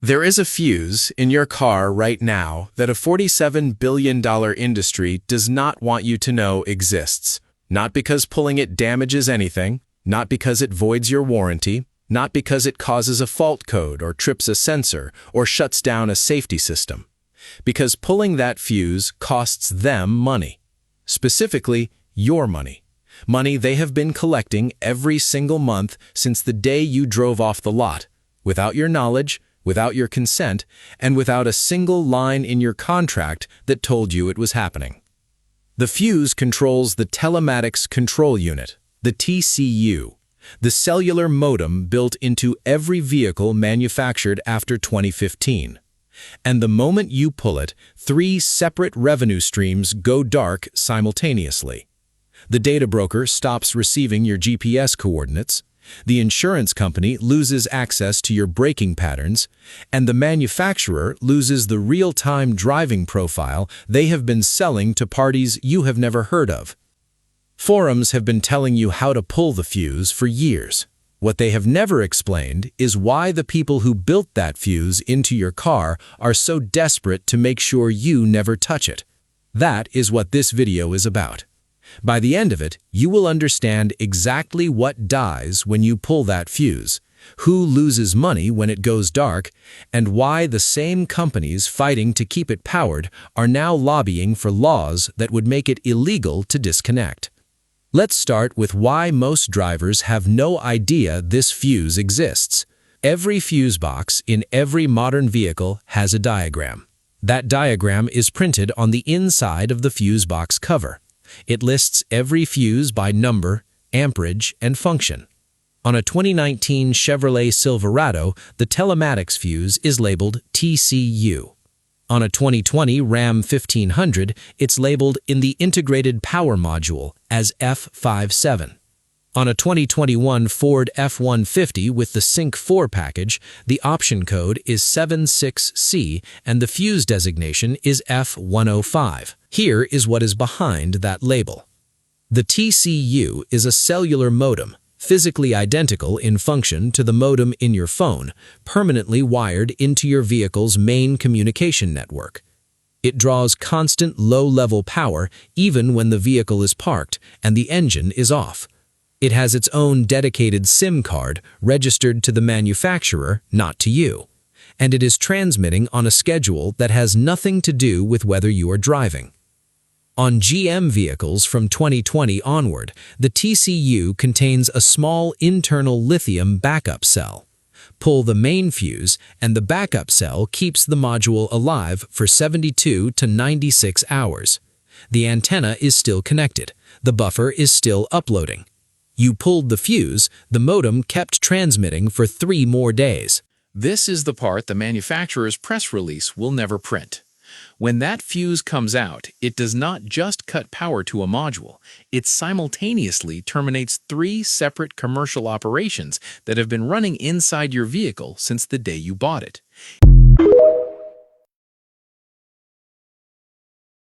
There is a fuse in your car right now that a $47 billion industry does not want you to know exists. Not because pulling it damages anything, not because it voids your warranty, not because it causes a fault code or trips a sensor or shuts down a safety system. Because pulling that fuse costs them money. Specifically, your money. Money they have been collecting every single month since the day you drove off the lot, without your knowledge, without your consent, and without a single line in your contract that told you it was happening. The fuse controls the Telematics Control Unit, the TCU, the cellular modem built into every vehicle manufactured after 2015. And the moment you pull it, 3 separate revenue streams go dark simultaneously. The data broker stops receiving your GPS coordinates, the insurance company loses access to your braking patterns, and the manufacturer loses the real-time driving profile they have been selling to parties you have never heard of. Forums have been telling you how to pull the fuse for years. What they have never explained is why the people who built that fuse into your car are so desperate to make sure you never touch it. That is what this video is about. By the end of it, you will understand exactly what dies when you pull that fuse, who loses money when it goes dark, and why the same companies fighting to keep it powered are now lobbying for laws that would make it illegal to disconnect. Let's start with why most drivers have no idea this fuse exists. Every fuse box in every modern vehicle has a diagram. That diagram is printed on the inside of the fuse box cover. It lists every fuse by number, amperage, and function. On a 2019 Chevrolet Silverado, the telematics fuse is labeled TCU. On a 2020 Ram 1500, it's labeled in the Integrated Power Module as F57. On a 2021 Ford F-150 with the Sync 4 package, the option code is 76C and the fuse designation is F105. Here is what is behind that label. The TCU is a cellular modem, physically identical in function to the modem in your phone, permanently wired into your vehicle's main communication network. It draws constant low-level power even when the vehicle is parked and the engine is off. It has its own dedicated SIM card registered to the manufacturer, not to you. And it is transmitting on a schedule that has nothing to do with whether you are driving. On GM vehicles from 2020 onward, the TCU contains a small internal lithium backup cell. Pull the main fuse, and the backup cell keeps the module alive for 72 to 96 hours. The antenna is still connected. The buffer is still uploading. You pulled the fuse, the modem kept transmitting for 3 more days. This is the part the manufacturer's press release will never print. When that fuse comes out, it does not just cut power to a module, it simultaneously terminates 3 separate commercial operations that have been running inside your vehicle since the day you bought it.